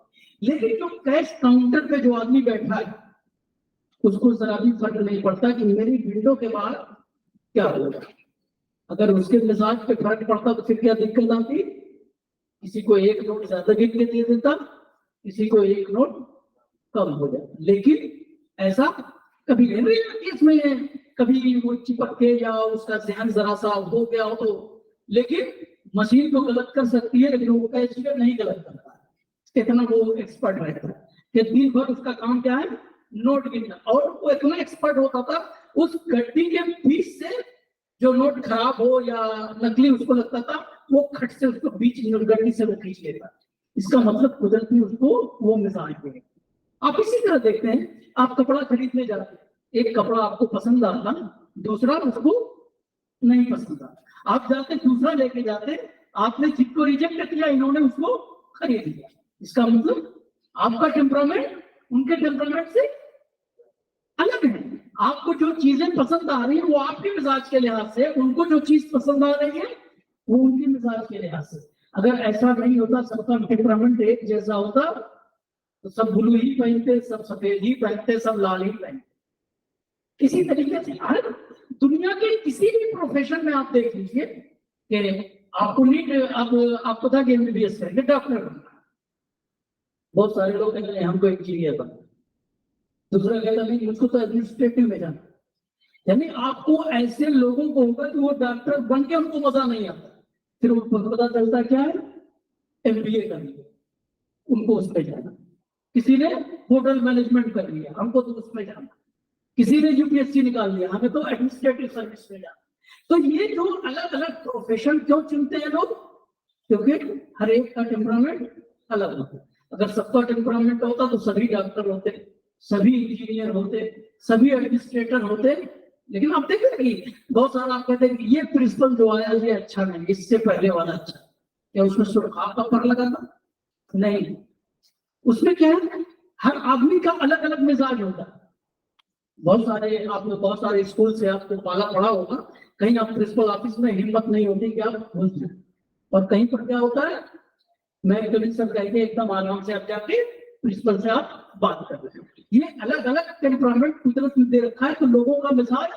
लेकिन जो कैश काउंटर पे जो आदमी बैठा है उसको जरा भी फर्क नहीं पड़ता कि मेरी विंडो के बाद क्या होगा। अगर उसके मिजाज पे फर्क पड़ता तो फिर क्या दिक्कत आती, किसी को एक नोट ज्यादा गिन के दे देता, किसी को एक नोट कम हो जाता। लेकिन ऐसा कभी नहीं केस में कभी वो चिपक के या उसका ध्यान जरा सा हो गया हो तो, लेकिन मशीन तो गलत कर सकती है लेकिन वो कैशियर नहीं गलत करता है। इतना वो एक्सपर्ट रहता है कि दिन भर उसका काम क्या है, नोट गिनना। और वो इतना एक्सपर्ट होता था उस गड्डी के बीच से जो नोट खराब हो या नकली उसको लगता था वो खट से उसको बीच गड्डी से वो खींच लेता। इसका मतलब कुदरत ने उसको वो मिजाज दे। आप इसी तरह देखते हैं, आप कपड़ा खरीदने जाते हैं, एक कपड़ा आपको पसंद आता, दूसरा उसको नहीं पसंद आता, आप जाते दूसरा लेके जाते, आपने जिसको रिजेक्ट किया इन्होंने उसको खरीद लिया। इसका मतलब आपका टेम्परामेंट उनके टेम्परामेंट से अलग है। आपको जो चीजें पसंद आ रही है वो आपके मिजाज के लिहाज से, उनको जो चीज पसंद आ रही है वो उनके मिजाज के लिहाज से। अगर ऐसा नहीं होता, सबका टेम्परामेंट एक जैसा होता तो सब ब्लू ही पहनते, सब सफेद ही पहनते, सब लाल ही पहनते। इसी तरीके से हर दुनिया के किसी भी प्रोफेशन में आप देख लीजिए कि आपको नीट आपको था कि एमबीबीएस करेंगे, डॉक्टर बनना। बहुत सारे लोग कहते हैं हमको इंजीनियर बनना, दूसरा कहता नहीं मुझको तो एडमिनिस्ट्रेटिव में जाना। यानी आपको ऐसे लोगों को होगा कि वो डॉक्टर बन के उनको मजा नहीं आता, फिर उनको पता चलता क्या है एमबीए करनी, उनको उस पर जाना। किसी ने होटल मैनेजमेंट कर लिया, हमको तो उसमें जाना। किसी ने यूपीएससी निकाल लिया, हमें तो एडमिनिस्ट्रेटिव सर्विस में जाना। तो ये जो अलग अलग प्रोफेशन क्यों चुनते हैं लोग, क्योंकि हर एक का टेम्परामेंट अलग होता है। अगर सबका टेम्परामेंट होता तो सभी डॉक्टर होते, सभी इंजीनियर होते, सभी एडमिनिस्ट्रेटर होते। लेकिन आप देखें कि बहुत सारा आप कहते हैं कि ये प्रिंसिपल जो आया ये अच्छा नहीं, इससे पहले वाला अच्छा। क्या उसमें सुरक्षा का फर्क लगा था? नहीं, उसमें क्या है हर आदमी का अलग अलग मिजाज होता है। बहुत सारे स्कूल से आपको पाला पड़ा होगा, कहीं आप प्रिंसिपल ऑफिस में हिम्मत नहीं होती कि आप घुस जाए, और कहीं पर क्या होता है मैं कभी सब कह के एकदम आराम से आप जाके प्रिंसिपल से आप बात कर रहे हैं। ये अलग अलग टेम्परामेंट कुदरत ने दे रखा है, तो लोगों का मिजाज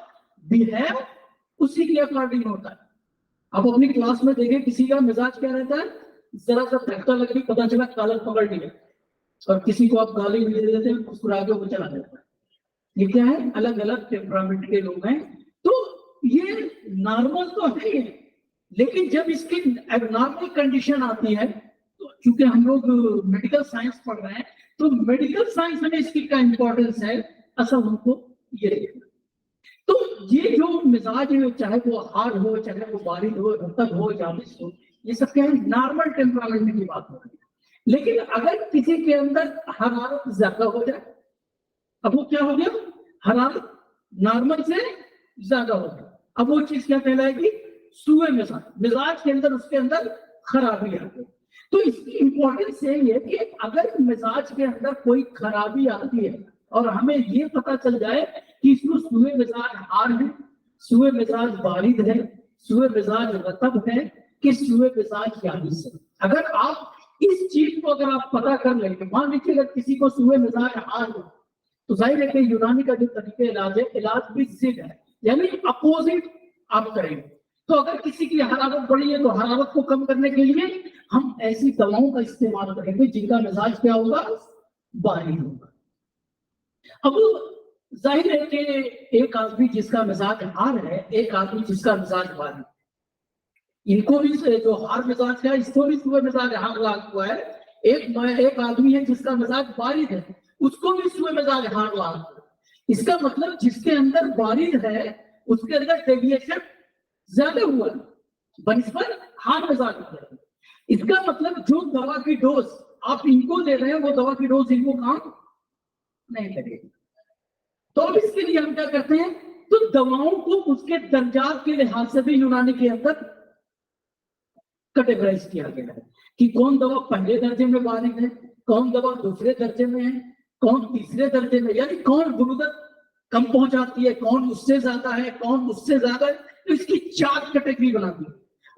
बिहेव उसी के अकॉर्डिंग होता है। आप अपनी क्लास में देखें किसी का मिजाज क्या रहता है, जरा सा धक्का लग गई पता चला कॉलर पकड़ लिया, और किसी को आप गाली भी दे देते हैं मुस्कुरा के वो चला जाता है। ये क्या है, अलग अलग टेम्परामेंट के लोग हैं। तो ये नॉर्मल तो है ही, लेकिन जब इसकी एबनॉर्मल कंडीशन आती है, तो चूंकि हम लोग मेडिकल साइंस पढ़ रहे हैं, तो मेडिकल साइंस में इसकी क्या इंपॉर्टेंस है, असल हमको ये देखना। तो ये जो मिजाज है, चाहे वो हार्ड हो, चाहे वो बारिश हो, रतब हो, याबिस हो, ये सब क्या है, नॉर्मल टेम्परामेंट की बात हो रही है। लेकिन अगर किसी के अंदर हरारत ज्यादा हो जाए, अब वो क्या हो गया, हरारत नॉर्मल से ज्यादा हो गया, अब वो चीज क्या कहलाएगी, सूए मिजाज, मिजाज के अंदर उसके अंदर खराबी आ गई। तो इसकी इंपॉर्टेंस यही है कि अगर मिजाज के अंदर कोई खराबी आती है और हमें ये पता चल जाए कि इसको सूए मिजाज हार है, सूए मिजाज बारिद है, सूए मिजाज रतब है, कि सूए मिजाज याबिस है, अगर आप इस चीज को अगर आप पता कर लेंगे, मान लीजिए अगर किसी को सूए मिजाज हार हो, तो जाहिर है कि यूनानी का जो तरीके इलाज है, इलाज भी जिद है, यानी अपोजिट आप करेंगे। तो अगर किसी की हरारत बढ़ी है, तो हरारत को कम करने के लिए हम ऐसी दवाओं का इस्तेमाल करेंगे जिनका मिजाज क्या होगा, बारिद होगा। अब जाहिर है कि एक आदमी जिसका मिजाज हार है, एक आदमी जिसका मिजाज बारिद, इनको भी जो हार मिजाज है, इसको भी सुबह मिजाज हार लगा हुआ है। एक आदमी है जिसका मिजाज बारिद है, उसको भी सुबह मिजाज हार लगा हुआ है। इसका मतलब जिसके अंदर बारिद है उसके अंदर डेविएशन ज्यादा हुआ है, बनस्पत हार मिजाज है। इसका मतलब जो दवा की डोज आप इनको दे रहे हैं, वो दवा की डोज इनको काम नहीं करेगी। तो अब इसके लिए हम क्या करते हैं, तो दवाओं को उसके दर्जात के लिहाज से भी यूनानी के अंदर कैटेगराइज किया गया है कि कौन दवा पहले दर्जे में बारिद है, कौन दवा दूसरे दर्जे में है, कौन तीसरे दर्जे में, यानी कौन गुरुदत कम पहुंचाती है, कौन उससे ज्यादा है, कौन उससे ज्यादा है। तो इसकी 4 कैटेगरी बना दी।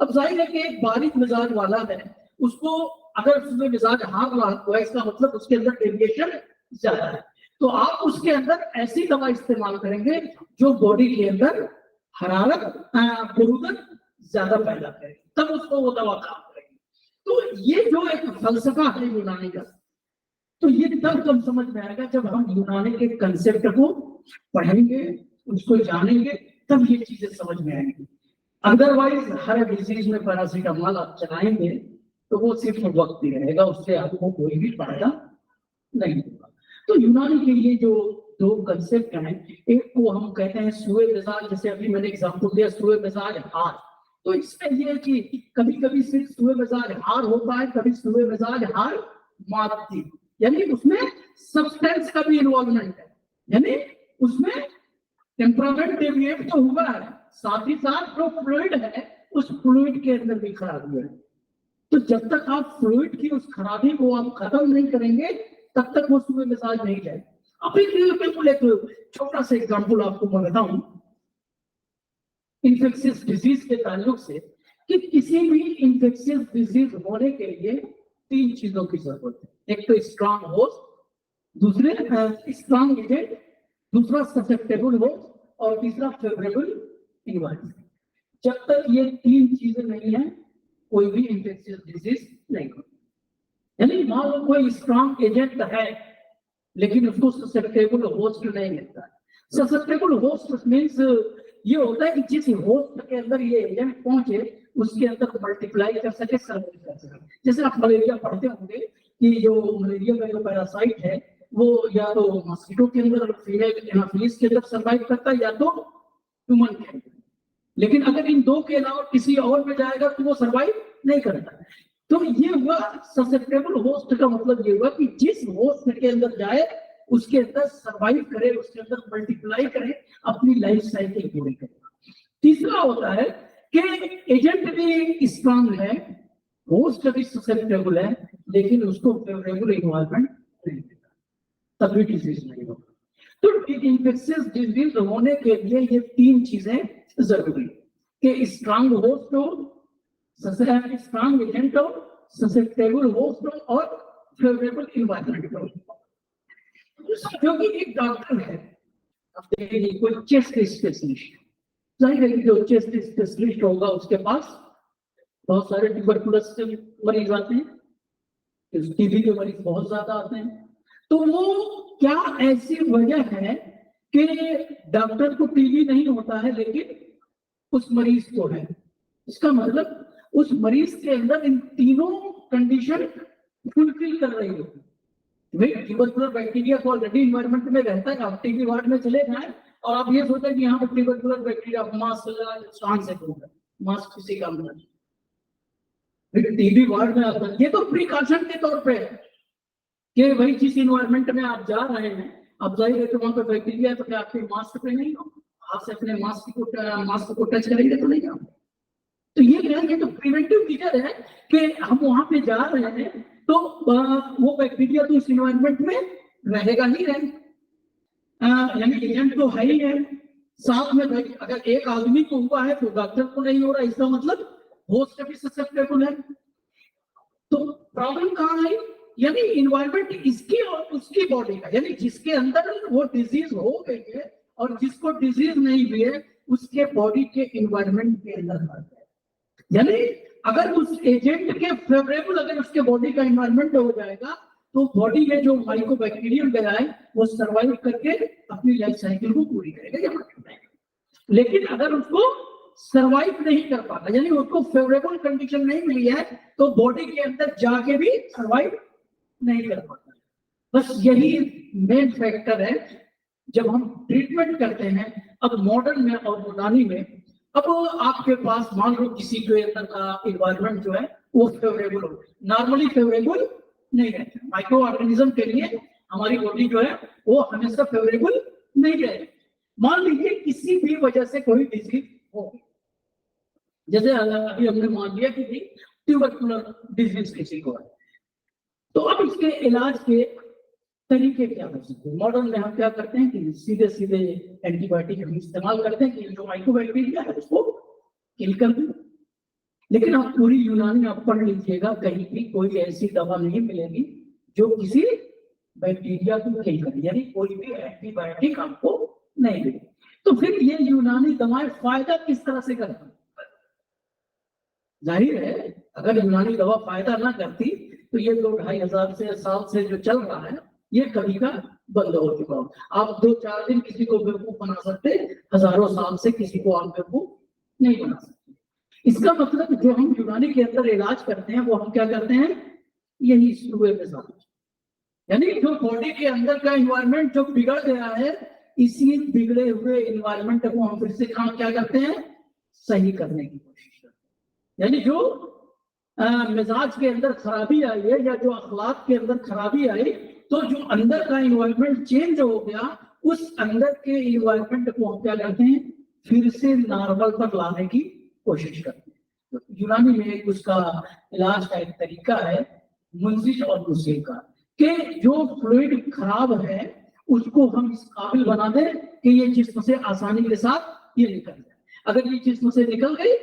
अब जाहिर है कि एक बारिद मिजाज वाला है, उसको अगर उसमें मिजाज हार रहा हुआ है, इसका मतलब उसके अंदर डेविएशन ज्यादा है, तो आप उसके अंदर ऐसी दवा इस्तेमाल करेंगे जो बॉडी के अंदर हरारत गुरुदत ज्यादा पैदा करे, तब उसको वो दवा काम करेगी। तो ये जो एक फलसफा है यूनानी का, तो ये तब कम समझ में आएगा जब हम यूनानी के कंसेप्ट को पढ़ेंगे, उसको जानेंगे, तब ये चीजें समझ में आएंगी। अदरवाइज हर डिजीज में पैरासीटामोल आप चलाएंगे तो वो सिर्फ वक्त ही रहेगा, उससे आपको कोई भी फायदा नहीं होगा। तो यूनानी के ये जो 2 कंसेप्ट हैं, एक को हम कहते हैं सूए मिजाज, जैसे अभी मैंने एग्जांपल दिया सूए मिजाज हार, तो इसमें ये है कि कभी कभी सिर्फ सूए मिजाज हार होता है, कभी सूए मिजाज हार मारती, यानी उसमें सब्सटेंस का भी इन्वॉल्वमेंट है, यानी उसमें टेम्परामेंट डेविएट तो हुआ है, साथ ही साथ जो फ्लूइड है उस फ्लूइड के अंदर भी खराबी है। तो जब तक आप फ्लूइड की उस खराबी को आप खत्म नहीं करेंगे, तब तक वो सूए मिजाज नहीं जाए। अभी बिल्कुल एक छोटा सा एग्जाम्पल आपको मैं बताऊं इन्फेक्शियस डिजीज के ताल्लुक से, कि किसी भी इन्फेक्शियस डिजीज होने के लिए 3 चीजों की जरूरत है। एक तो स्ट्रांग होस्ट, दूसरे स्ट्रांग एजेंट, दूसरा ससेप्टेबल होस्ट, और तीसरा फेवरेबल इन्वायरमेंट। जब तक ये 3 चीजें नहीं है, कोई भी इन्फेक्शियस डिजीज नहीं होती। यानी मान लो कोई स्ट्रांग एजेंट है लेकिन उसको ससेप्टेबल होस्ट नहीं मिलता है। ससेप्टेबल होस्ट मींस ये होता है कि जिस होस्ट के अंदर ये एजेंट पहुंचे उसके अंदर मल्टीप्लाई कर सके, सर्वाइव कर सके। जैसे आप मलेरिया पढ़ते होंगे कि जो मलेरिया का जो पैरासाइट है वो या तो मस्कीटो के अंदर, फीमेल एनाफिलिस के अंदर सर्वाइव करता है, या तो ह्यूमन के अंदर। लेकिन अगर इन 2 के अलावा किसी और में जाएगा तो वो सर्वाइव नहीं करता। तो ये हुआ ससेप्टेबल होस्ट का मतलब ये हुआ कि जिस होस्ट के अंदर जाए उसके अंदर सर्वाइव करे, उसके अंदर मल्टीप्लाई करे, अपनी लाइफ साइकिल पूरी करे। तीसरा होता है कि एजेंट भी स्ट्रांग है, होस्ट भी ससेप्टेबल है, लेकिन उसको फेवरेबल एनवायरनमेंट नहीं देता, तभी डिजीज नहीं होगा। तो इन्फेक्शियस डिजीज होने के लिए ये 3 चीजें जरूरी है कि स्ट्रांग होस्ट हो, स्ट्रांग एजेंट हो, ससेप्टेबल होस्ट हो, और फेवरेबल इन्वायरमेंट में, क्योंकि एक डॉक्टर है, अब देखिए कोई चेस्ट स्पेशलिस्ट, जाहिर है कि जो चेस्ट स्पेशलिस्ट होगा उसके पास बहुत सारे ट्यूबरकुलस के मरीज आते हैं, टीबी के मरीज बहुत ज्यादा आते हैं। तो वो क्या ऐसी वजह है कि डॉक्टर को टीबी नहीं होता है लेकिन उस मरीज को है? इसका मतलब उस मरीज के अंदर इन तीनों कंडीशन फुलफिल कर रही होगी। भाई ट्यूबरकुलर बैक्टीरिया को ऑलरेडी इन्वायरमेंट में रहता है, आप टीबी वार्ड में चले जाए और आप ये सोचें कि यहाँ पर ट्यूबरकुलर बैक्टीरिया मास्क सांस से होगा, मास्क किसी काम में टीबी वार्ड में आता है। ये तो प्रिकॉशन के तौर पे है कि भाई जिस इन्वायरमेंट में आप जा रहे हैं, आप जाहिर है कि वहां पर बैक्टीरिया है, तो क्या आपके मास्क पे नहीं हो, हाथ से अपने मास्क को टच करेंगे तो नहीं होगा। तो ये कहेंगे तो प्रिवेंटिव मीजर है कि हम वहां पे जा रहे हैं तो वो बैक्टीरिया तो उस इन्वायरमेंट में रहेगा ही रहेगा, यानी एजेंट तो है ही है। साथ में अगर एक आदमी को हुआ है तो डॉक्टर को नहीं हो रहा, इसका मतलब होस्ट भी ससेप्टेबल है। तो प्रॉब्लम कहाँ है? यानी इन्वायरमेंट इसकी और उसकी बॉडी का, यानी जिसके अंदर वो डिजीज हो गई है और जिसको डिजीज नहीं हुई है उसके बॉडी के इन्वायरमेंट के अंदर है। यानी अगर उस एजेंट के फेवरेबल अगर उसके बॉडी का इन्वायरमेंट हो जाएगा तो बॉडी में जो माइकोबैक्टीरियम गया है वो सर्वाइव करके अपनी लाइफ साइकिल को पूरी करेगा। लेकिन अगर उसको सर्वाइव नहीं कर पाता, यानी उसको फेवरेबल कंडीशन नहीं मिली है, तो बॉडी के अंदर जाके भी सर्वाइव नहीं कर पाता। बस यही मेन फैक्टर है जब हम ट्रीटमेंट करते हैं। अब मॉडर्न में और यूनानी में, अब आपके पास मान लो किसी के अंदर का इन्वायरमेंट जो है वो फेवरेबल हो, नॉर्मली फेवरेबल नहीं रहता। माइक्रो ऑर्गेनिज्म के लिए हमारी बॉडी जो है वो हमेशा फेवरेबल नहीं रहती। मान लीजिए किसी भी वजह से कोई डिजीज हो, जैसे अभी हमने मान लिया कि ट्यूबरकुलर डिजीज किसी को है, तो अब इसके इलाज के तरीके क्या हो सकते हैं? मॉडर्न में हम क्या करते हैं कि सीधे सीधे एंटीबायोटिक हम इस्तेमाल करते हैं कि जो माइक्रोबैक्टीरिया है उसको किल कर दें। लेकिन आप पूरी यूनानी आप पढ़ लीजिएगा, कहीं भी कोई ऐसी दवा नहीं मिलेगी जो किसी बैक्टीरिया को किल करे, यानी कोई भी एंटीबायोटिक आपको नहीं मिलेगी। तो फिर ये यूनानी दवाएं फायदा किस तरह से करती? जाहिर है अगर यूनानी दवा फायदा ना करती तो ये 2-2,500 साल से जो चल रहा है ये कभी का बंद हो चुका हो। आप 2-4 दिन किसी को बेवकूफ बना सकते, हजारों साल से किसी को आप बेवकूफ नहीं बना सकते। इसका मतलब जो हम यूनानी के अंदर इलाज करते हैं वो हम क्या करते हैं, यही सुए में साथ, यानी जो बॉडी के अंदर का इन्वायरमेंट जो बिगड़ गया है, इसी बिगड़े हुए इन्वायरमेंट को हम फिर से क्या करते हैं, सही करने की कोशिश करते हैं। यानी जो मिजाज के अंदर खराबी आई है या जो अखलाक के अंदर खराबी आई, तो जो अंदर का इन्वायरमेंट चेंज हो गया, उस अंदर के इन्वायरमेंट को हम क्या करते हैं, फिर से नॉर्मल पर लाने की कोशिश करते हैं। तो यूनानी में एक उसका इलाज का एक तरीका है मुंजिश और गुस्से का, कि जो फ्लूइड खराब है उसको हम इस काबिल बना दें कि ये जिस्म से आसानी के साथ ये निकल जाए। अगर ये जिस्म से निकल गई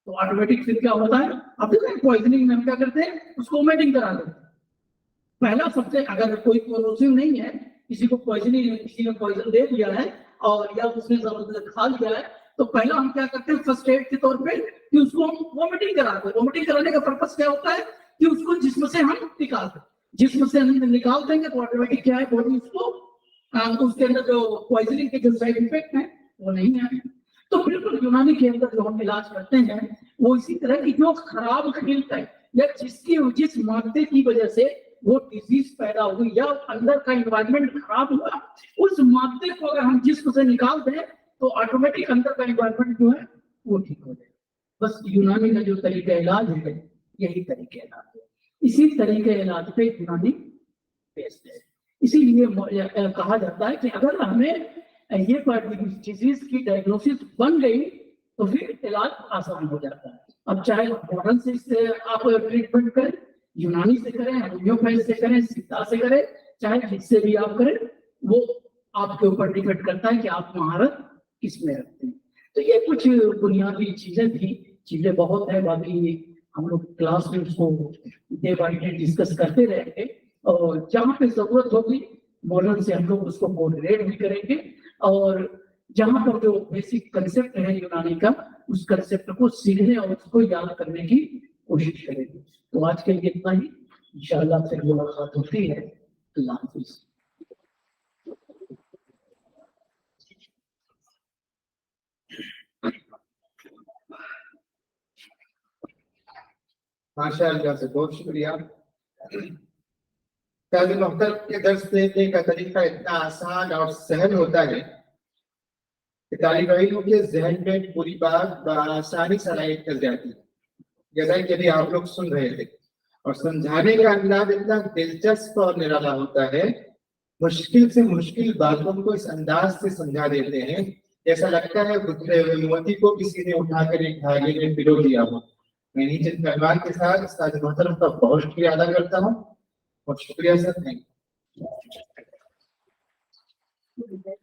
तो ऑटोमेटिक फिर क्या होता है, अब पॉइजनिंग में हम क्या करते हैं, उसको ओमिटिंग करा देते हैं। पहला सबसे, अगर कोई कोरोसिव नहीं है, किसी को पॉइजनिंग, किसी ने पॉइजन दे दिया है और या उसने जबरदस्त खा लिया है, तो पहला हम क्या करते हैं फर्स्ट एड के तौर पे कि उसको हम वोमिटिंग कराते हैं। वोमिटिंग कराने का पर्पस क्या होता है कि उसको जिस्म से हम निकालते हैं। जिस्म से हम निकाल देंगे तो ऑटोमेटिक क्या है, बॉडी उसको उसके अंदर जो पॉइजनिंग के जो साइड इफेक्ट है वो नहीं आए। तो बिल्कुल यूनानी के अंदर जो हम इलाज करते हैं वो इसी तरह की जो खराब खिल्त है या जिस मादे की वजह से वो डिजीज पैदा हुई या अंदर का इन्वायरमेंट खराब हुआ, उस मादे को अगर हम जिस्म से निकाल दें तो ऑटोमेटिक अंदर का इन्वायरमेंट जो है वो ठीक हो जाए। बस यूनानी का जो तरीका इलाज है यही तरीके इलाज है, इसी तरीके इलाज पे यूनानी बेस्ड है। इसीलिए कहा जाता है कि अगर हमें ये डिजीज की डायग्नोसिस बन गई तो फिर इलाज आसान हो जाता है। अब चाहे मॉडर्न से आप ट्रीटमेंट करें, यूनानी से करें, होम्योपैथी से करें, सिद्धा से करें, चाहे जिससे भी आप करें, वो आपके ऊपर डिपेंड करता है कि आप महारत किस में रखते हैं। तो ये कुछ बुनियादी चीजें थी, चीजें बहुत है, बाकी हम लोग क्लास में उसको डे बाय डे डिस्कस करते रहेंगे और जहाँ पे जरूरत होगी मॉडल से हम लोग उसको कोऑर्डिनेट भी करेंगे और जहाँ पर जो बेसिक कंसेप्ट है यूनानी का उस कंसेप्ट को सीखने और उसको याद करने की कोशिश करेंगे। तो आज के लिए इतना ही, इंशाअल्लाह फिर मुलाकात होती है। अल्लाह हाफिज। माशाअल्लाह से बहुत शुक्रिया। तालिब अख्तर के दर्स देने का तरीका इतना आसान और सहज होता है कि तालिब इल्म के जहन में पूरी बात बआसानी सरायत कर जाती है। जैसा कि अभी आप लोग सुन रहे थे और समझाने का अंदाज इतना दिलचस्प और निराला होता है, मुश्किल से मुश्किल बातों को इस अंदाज से समझा देते हैं जैसा लगता है मोती को किसी ने उठाकर एक धागे में पिरो दिया हो। मैं नीचे पहलवान के साथ उस्ताद मोहतरम का बहुत शुक्रिया अदा करता हूँ और शुक्रिया सर, थैंक यू।